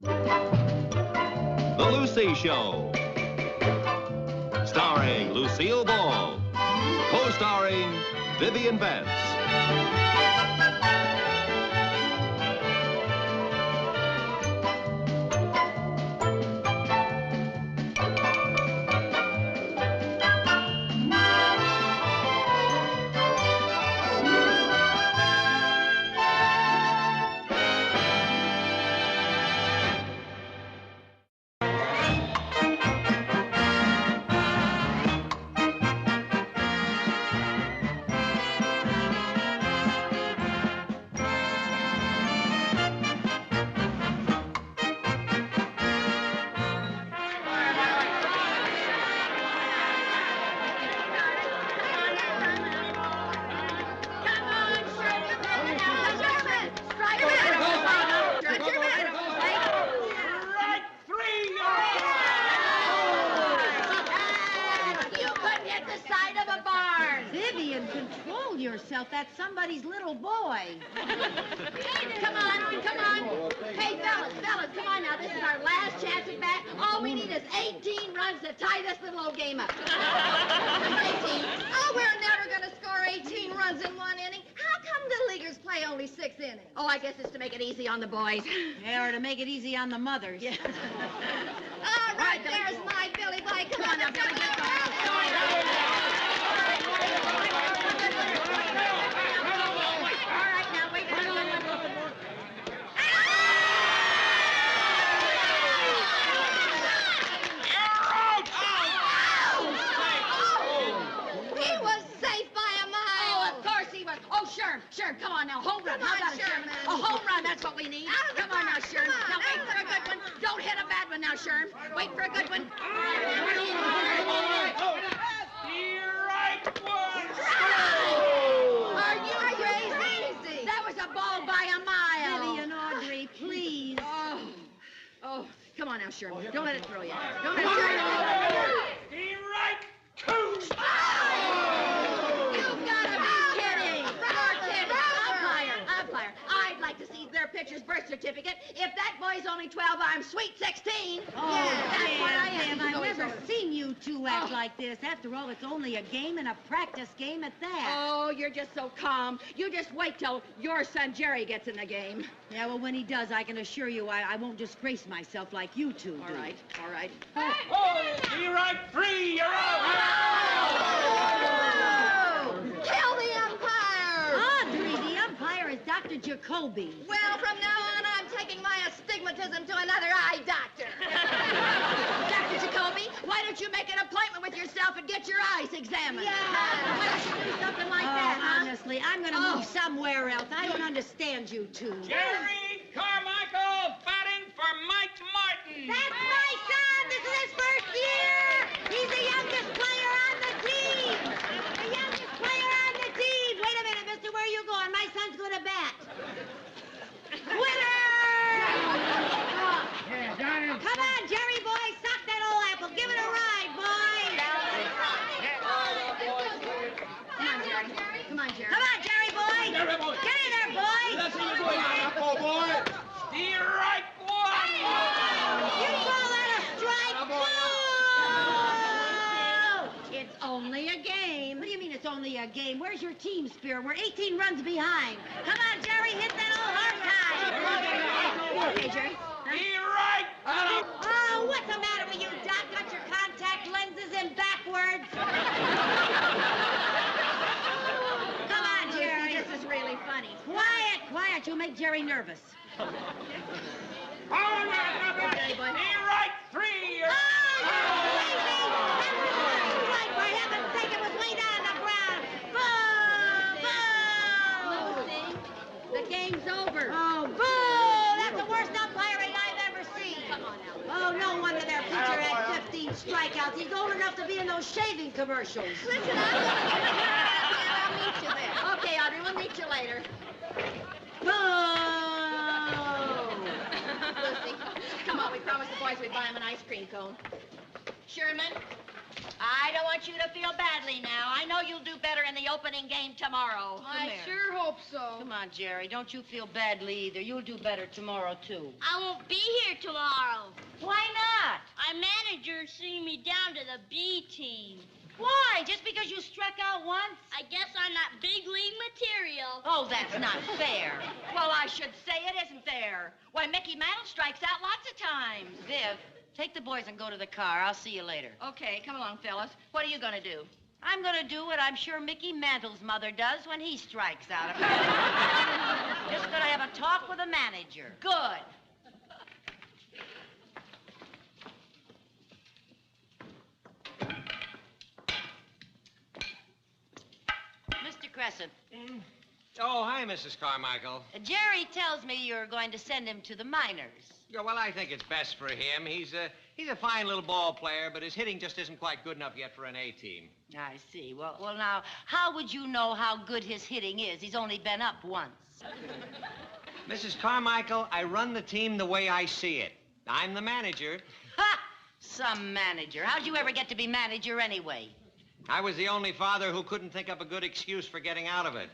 The Lucy Show. Starring Lucille Ball. Co-starring Vivian Vance. That's somebody's little boy. Come on. Hey, fellas, come on now. This is our last chance at bat. All we need is 18 runs to tie this little old game up. 18. Oh, we're never going to score 18 runs in one inning. How come the leaguers play only 6 innings? Oh, I guess it's to make it easy on the boys. Yeah, or to make it easy on the mothers. Yeah. All right, there's my Billy Boy. Come on now, Billy. Get going. Sure, come on now, home run. How about Sherman? A home run, that's what we need. Come on now, Sherm. Now wait for a good one. Don't hit a bad one now, Sherm. Wait for a good one. Strike one! Are you crazy? That was a ball by a mile. Vivian, Audrey, please. Oh, come on now, Sherman. Don't let it throw you. Don't let it throw you. Strike two! You've got to be kidding. Umpire, I'd like to see their pitcher's birth certificate. If that boy's only 12, I'm sweet 16. Oh, that's what I am. I've never seen you two act like this. After all, it's only a game and a practice game at that. Oh, you're just so calm. You just wait till your son Jerry gets in the game. Yeah, well, when he does, I can assure you I won't disgrace myself like you two do. All right. Strike three, you're out! Kill the umpire! Audrey, the umpire is Dr. Jacoby. Well, from now on, I'm taking my astigmatism to another eye doctor. Dr. Jacoby, why don't you make an appointment with yourself and get your eyes examined? Yeah. Why don't you do something like that, huh? Honestly, I'm going to move somewhere else. I don't understand you two. Jerry Carmichael batting for Mike Martin. That's my son! This is his first year! He's the youngest player on the team! The youngest player on the team! Wait a minute, mister, where are you going? My son's going to bat. Winner! Come on, Jerry boy, sock that old apple. Give it a ride, boy! Come on, Jerry. Come on, Jerry boy! Jerry boy. Get in there, boy! Let's see you doing, apple boy. Strike one. You call that a strike? No! It's only a game. What do you mean it's only a game? Where's your team spirit? We're 18 runs behind. Come on, Jerry, hit that old hard time. Okay, Jerry. Strike two. Oh, what's the matter with you, Doc? Got your contact lenses in backwards? Come on, Jerry. This is really funny. Quiet, quiet. You'll make Jerry nervous. Strike three. Oh, crazy! That was a strike, for heaven's sake. It was way down on the ground. Boo! Boo! The game's over. Oh, boo! That's the worst umpiring I've ever seen. Come on now. Oh, no wonder their pitcher had 15 strikeouts. He's old enough to be in those shaving commercials. Listen, I'm going to get out and I'll meet you there. Okay, Audrey, we'll meet you later. Boo! Lucy, come on, we promised the boys we'd buy them an ice cream cone. Sherman, I don't want you to feel badly now. I know you'll do better in the opening game tomorrow. I sure hope so. Come on, Jerry. Don't you feel badly either. You'll do better tomorrow, too. I won't be here tomorrow. Why not? Our manager sent me down to the B team. Why? Just because you struck out once? I guess I'm not big league material. Oh, that's not fair. Well, I should say it isn't fair. Why, Mickey Mantle strikes out lots of times. Viv, take the boys and go to the car. I'll see you later. Okay, come along, fellas. What are you going to do? I'm going to do what I'm sure Mickey Mantle's mother does when he strikes out. Just going to have a talk with the manager. Good. Mr. Crescent. Oh, hi, Mrs. Carmichael. Jerry tells me you're going to send him to the minors. Yeah, well, I think it's best for him. He's a fine little ball player, but his hitting just isn't quite good enough yet for an A team. I see. Well, now, how would you know how good his hitting is? He's only been up once. Mrs. Carmichael, I run the team the way I see it. I'm the manager. Ha! Some manager. How'd you ever get to be manager anyway? I was the only father who couldn't think up a good excuse for getting out of it.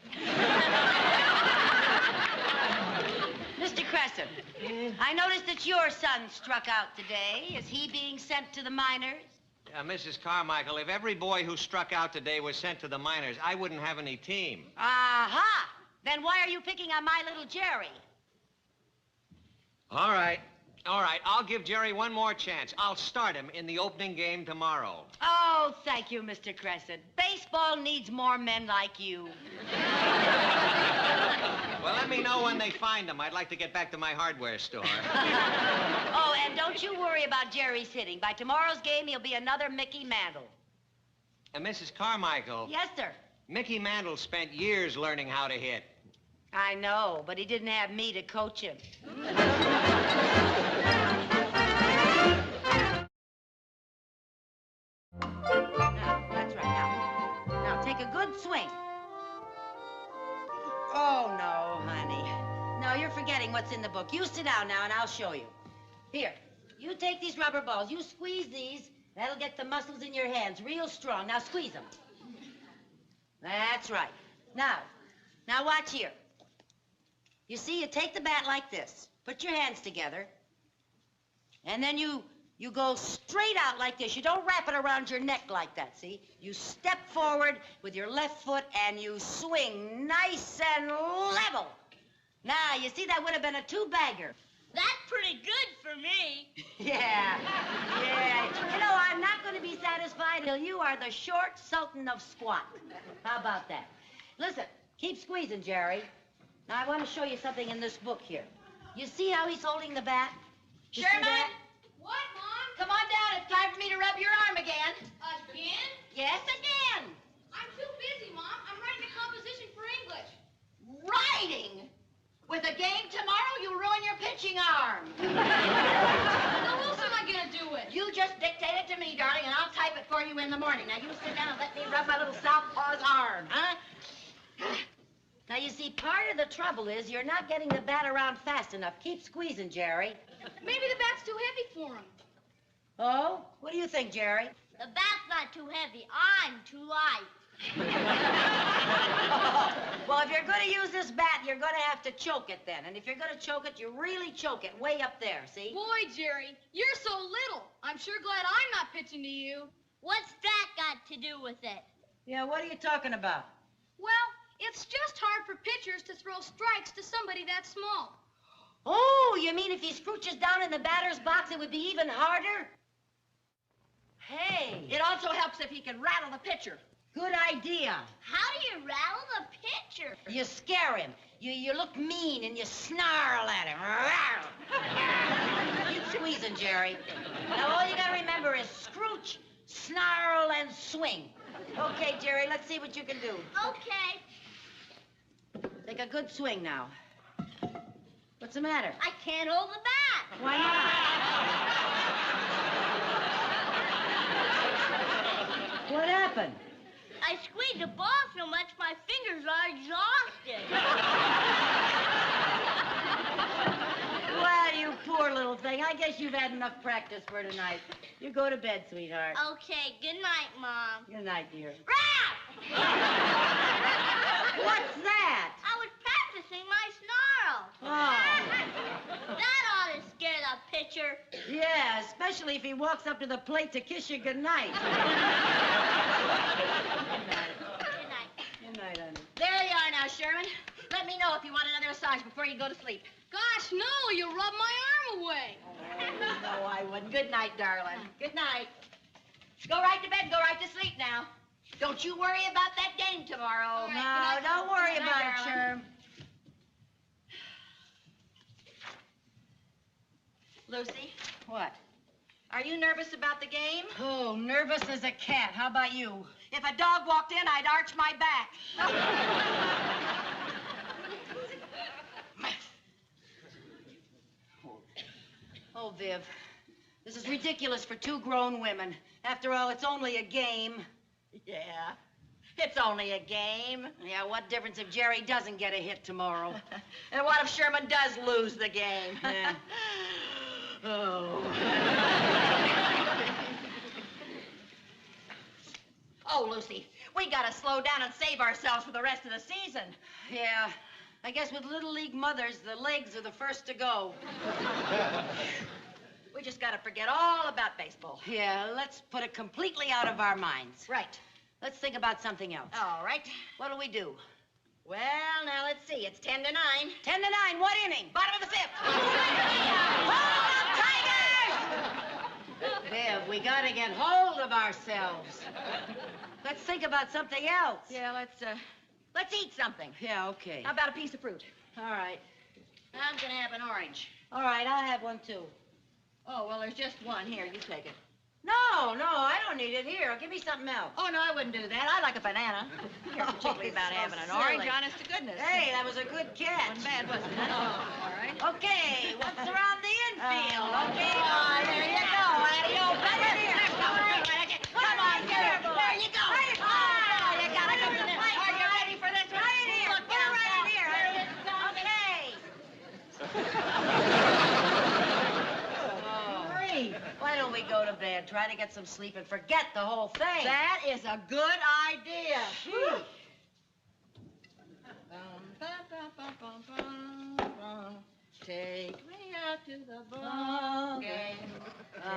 Mr. Crescent, I noticed that your son struck out today. Is he being sent to the minors? Mrs. Carmichael, if every boy who struck out today was sent to the minors, I wouldn't have any team. Aha! Then why are you picking on my little Jerry? All right. I'll give Jerry one more chance. I'll start him in the opening game tomorrow. Oh, thank you, Mr. Crescent. Baseball needs more men like you. Well, let me know when they find him. I'd like to get back to my hardware store. Oh, and don't you worry about Jerry's hitting. By tomorrow's game, he'll be another Mickey Mantle. Mrs. Carmichael. Yes, sir. Mickey Mantle spent years learning how to hit. I know, but he didn't have me to coach him. That's right. Now, take a good swing. Oh, no, honey. No, you're forgetting what's in the book. You sit down now, and I'll show you. Here, you take these rubber balls. You squeeze these. That'll get the muscles in your hands real strong. Now, squeeze them. That's right. Now watch here. You see, you take the bat like this. Put your hands together. And then you go straight out like this. You don't wrap it around your neck like that, see? You step forward with your left foot and you swing nice and level. Now, you see, that would have been a two-bagger. That's pretty good for me. Yeah. You know, I'm not going to be satisfied till you are the short sultan of squat. How about that? Listen, keep squeezing, Jerry. Now, I want to show you something in this book here. You see how he's holding the bat? You see Sherman? that? What, Mom? Come on down. It's time for me to rub your arm again. Again? Yes, again. I'm too busy, Mom. I'm writing a composition for English. Writing. With a game tomorrow, you'll ruin your pitching arm. How else am I gonna do it? You just dictate it to me, darling, and I'll type it for you in the morning. Now, you sit down and let me rub my little southpaw's arm, huh? Now, you see, part of the trouble is you're not getting the bat around fast enough. Keep squeezing, Jerry. Maybe the bat's too heavy for him. Oh? What do you think, Jerry? The bat's not too heavy. I'm too light. Well, if you're going to use this bat, you're going to have to choke it then. And if you're going to choke it, you really choke it way up there, see? Boy, Jerry, you're so little. I'm sure glad I'm not pitching to you. What's that got to do with it? Yeah, what are you talking about? Well, it's just hard for pitchers to throw strikes to somebody that small. Oh, you mean if he scrooches down in the batter's box, it would be even harder? Hey. It also helps if he can rattle the pitcher. Good idea. How do you rattle the pitcher? You scare him. You look mean and you snarl at him. Keep squeezing, Jerry. Now, all you gotta remember is scrooch, snarl, and swing. Okay, Jerry, let's see what you can do. Okay. Take a good swing now. What's the matter? I can't hold the bat. Why not? What happened? I squeezed the ball so much my fingers are exhausted. Well, you poor little old thing. I guess you've had enough practice for tonight. You go to bed, sweetheart. Okay, good night, Mom. Good night, dear. Ralph! What's that? I was practicing my snarl. Oh. That ought to scare the pitcher. Yeah, especially if he walks up to the plate to kiss you goodnight. Good night. Good night, honey. There you are now, Sherman. Let me know if you want another massage before you go to sleep. Gosh, no, you rubbed my arm away. No, I wouldn't. Good night, darling. Good night. Go right to bed. Go right to sleep now. Don't you worry about that game tomorrow. No, don't worry Good night, about it, darling. Sherm. Lucy, What? are you nervous about the game? Oh, nervous as a cat. How about you? If a dog walked in, I'd arch my back. Oh, Viv, this is ridiculous for two grown women. After all, it's only a game. Yeah, it's only a game. Yeah, what difference if Jerry doesn't get a hit tomorrow? And what if Sherman does lose the game? Yeah. Oh. Oh, Lucy, we gotta slow down and save ourselves for the rest of the season. Yeah, I guess with Little League mothers, the legs are the first to go. We just gotta forget all about baseball. Yeah, let's put it completely out of our minds. Right. Let's think about something else. All right. What'll we do? Well, now let's see. It's 10 to 9. 10 to 9, what inning? Bottom of the fifth. Viv, we gotta get hold of ourselves. Let's think about something else. Yeah, let's eat something. Yeah, okay. How about a piece of fruit? All right. I'm gonna have an orange. All right, I'll have one too. Oh, well, there's just one. Here, you take it. No, I don't need it. Here, give me something else. Oh, no, I wouldn't do that. I like a banana. You're particularly about so having an silly. orange, honest to goodness. Hey, that was a good catch. Wasn't bad, was it? All right. Okay, what's around the infield? Okay. Oh, there you go, Eddie. Oh, right here. Let's go. Come on, there you go. Oh, you gotta go to this. Are you ready for this one? Right in here. Look Put it out right in here. There it is. Okay. Why don't we go to bed, try to get some sleep, and forget the whole thing? That is a good idea. Take me out to the ball game.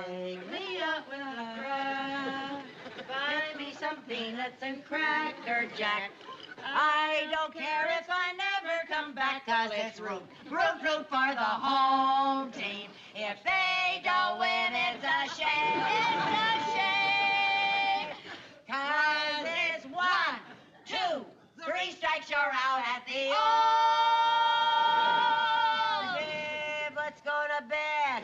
Take me out with a crowd. Buy me some peanuts and Cracker Jack. I don't care if I never come back, 'cause it's root for the home team. If they don't win, it's a shame. It's a shame. 'Cause it's 1, 2, 3 strikes, you're out at the old. Viv, let's go to bed.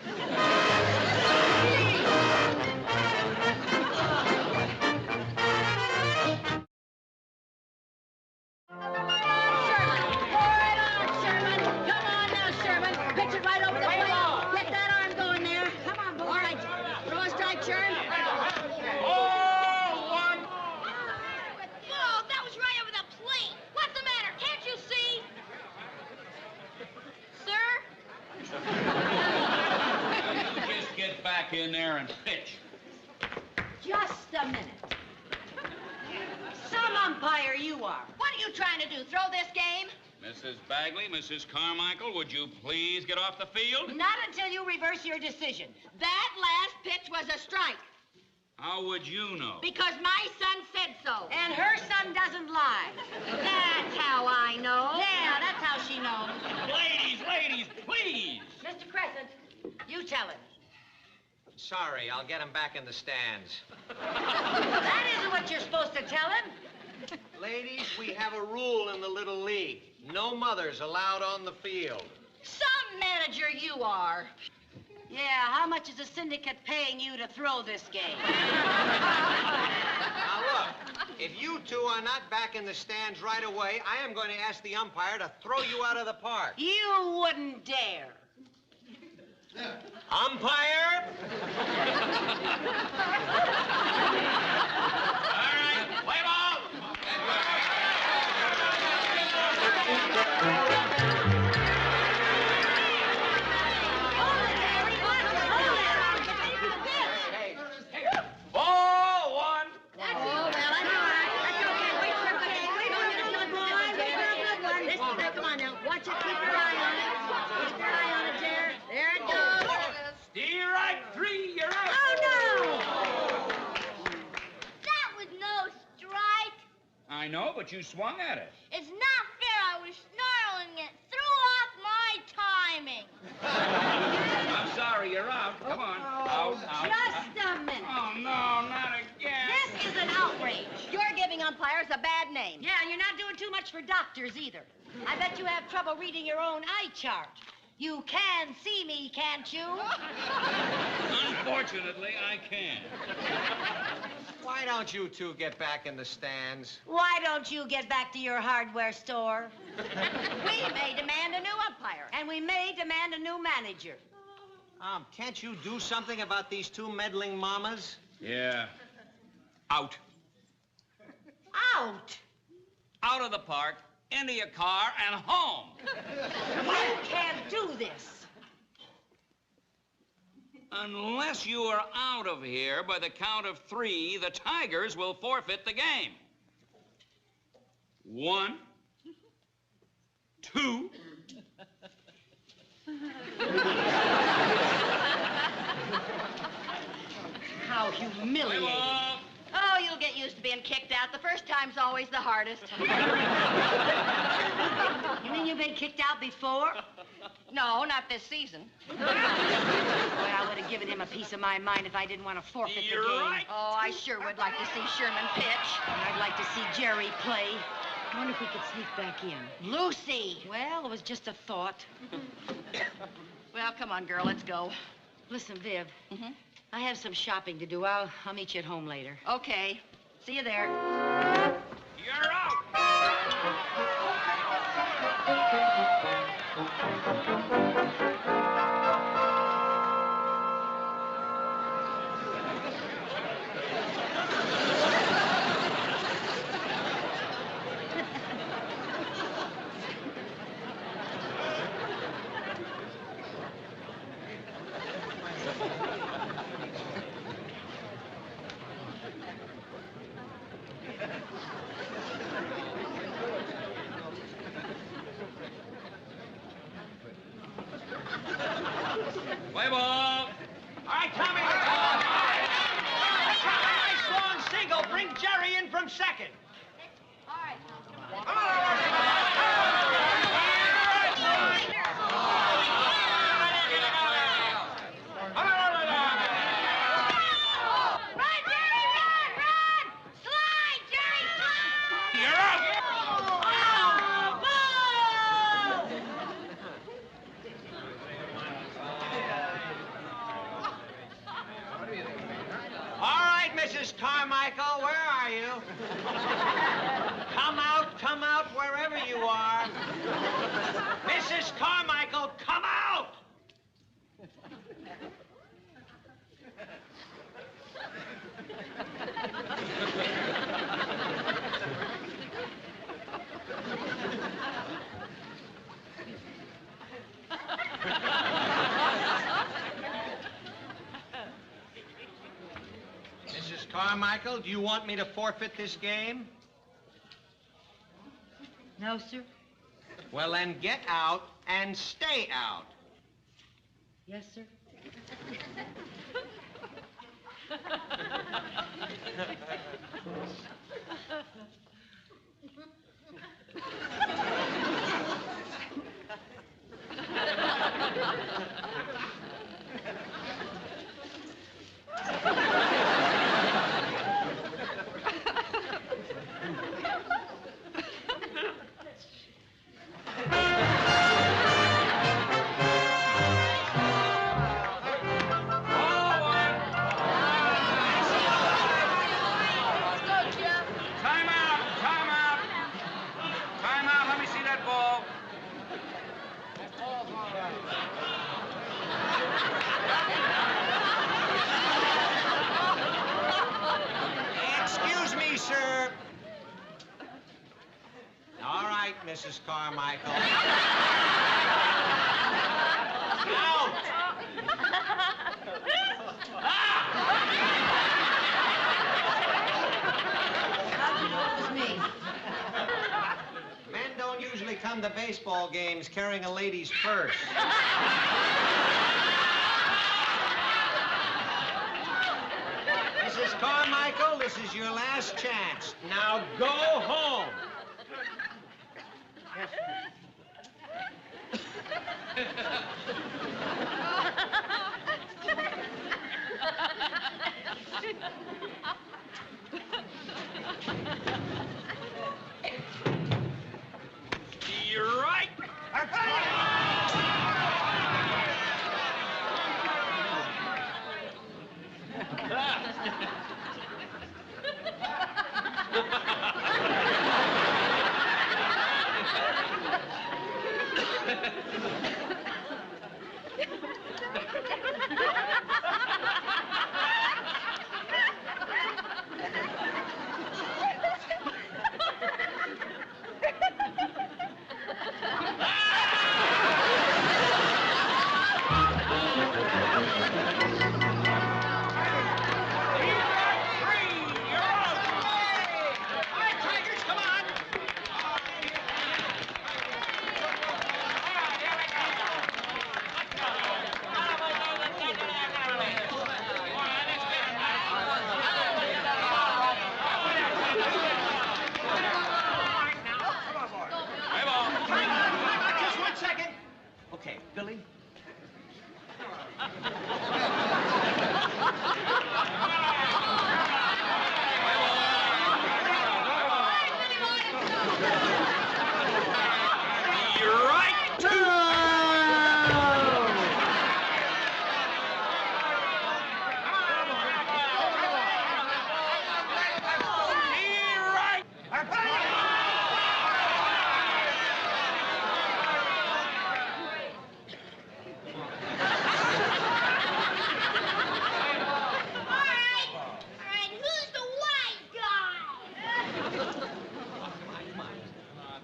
In there and pitch. Just a minute. Some umpire you are. What are you trying to do, throw this game? Mrs. Bagley, Mrs. Carmichael, would you please get off the field? Not until you reverse your decision. That last pitch was a strike. How would you know? Because my son said so. And her son doesn't lie. That's how I know. Yeah, that's how she knows. Ladies, please! Mr. Crescent, you tell him. Sorry, I'll get him back in the stands. That isn't what you're supposed to tell him. Ladies, we have a rule in the Little League. No mothers allowed on the field. Some manager you are. Yeah, how much is the syndicate paying you to throw this game? Now look, if you two are not back in the stands right away, I am going to ask the umpire to throw you out of the park. You wouldn't dare. Umpire? All right, play ball! Hold it, Harry, hold but you swung at it. It's not fair. I was snarling it. Threw off my timing. I'm sorry, you're out. Come on. Out. Just a minute. Oh, no, not again. This is an outrage. You're giving umpires a bad name. Yeah, and you're not doing too much for doctors either. I bet you have trouble reading your own eye chart. You can see me, can't you? Unfortunately, I can. Why don't you two get back in the stands? Why don't you get back to your hardware store? We may demand a new umpire. And we may demand a new manager. Can't you do something about these two meddling mamas? Yeah. Out. Out! Out of the park, into your car, and home. You can't do this. Unless you are out of here by the count of 3, the Tigers will forfeit the game. 1, 2. How humiliating. Oh, you'll get used to being kicked out. The first time's always the hardest. You mean you've been kicked out before? No, not this season. Boy, I would have given him a piece of my mind if I didn't want to forfeit the You're game. right. Oh, I sure would like to see Sherman pitch. And I'd like to see Jerry play. I wonder if we could sneak back in. Lucy! Well, it was just a thought. Well, come on, girl, let's go. Listen, Viv, Mm-hmm. I have some shopping to do. I'll meet you at home later. Okay. See you there. You're out. Play ball. All right, Tommy. Nice long single. Bring Jerry in from second. Run, Jerry, run, run! Slide, Jerry, slide! You're out. All right, Mrs. Carmichael, where are you? Come out, wherever you are. Mrs. Carmichael, come out! Mrs. Carmichael, do you want me to forfeit this game? No, sir? Well, then get out and stay out. Yes, sir? Time out. Time out. Time out. Let me see that ball. Excuse me, sir. All right, Mrs. Carmichael. Out! How'd you know it was me? Men don't usually come to baseball games carrying a lady's purse. Mrs. Carmichael, this is your last chance. Now go home. Just 1 second. Okay, Billy. You're right. All right, who's the white guy?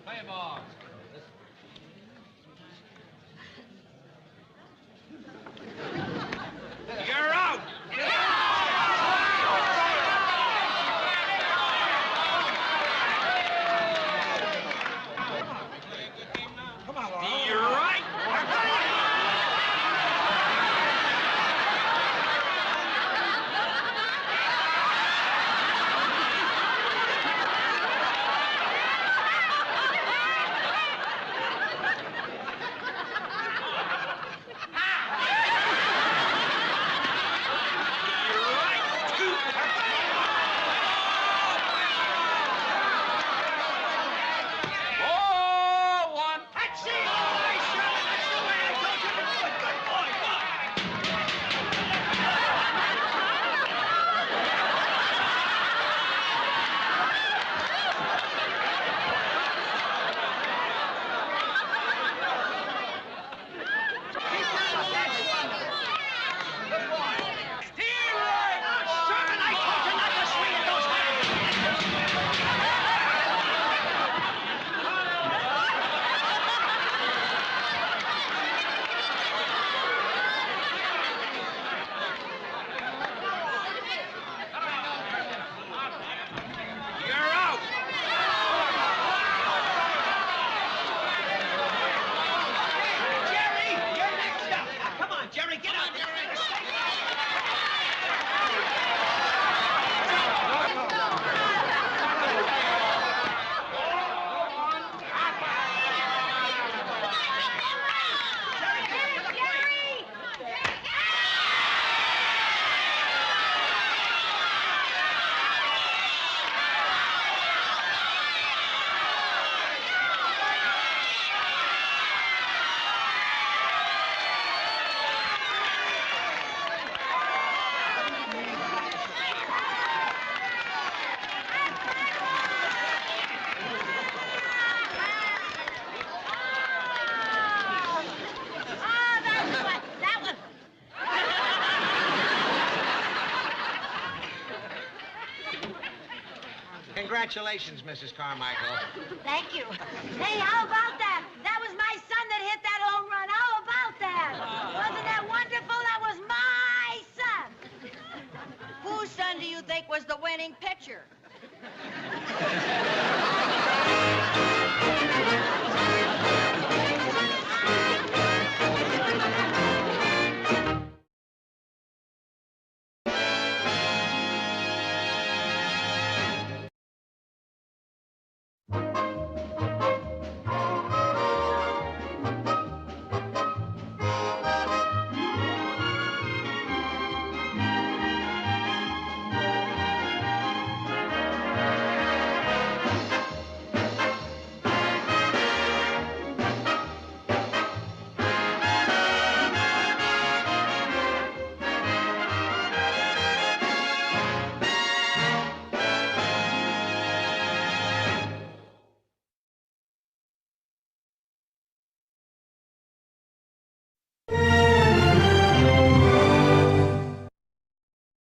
Play ball. You're out. You're right. Ball one. That's it! Boy, Sherman, that's the way I told you to do it. Good boy, boy. Sherman, I told you not to swing at those hands. You're out. Jerry, you're next up. Now, come on, Jerry, get out there. Congratulations, Mrs. Carmichael. Thank you. Hey, how about that? That was my son that hit that home run. How about that? Wasn't that wonderful? That was my son. Whose son do you think was the winning pitcher?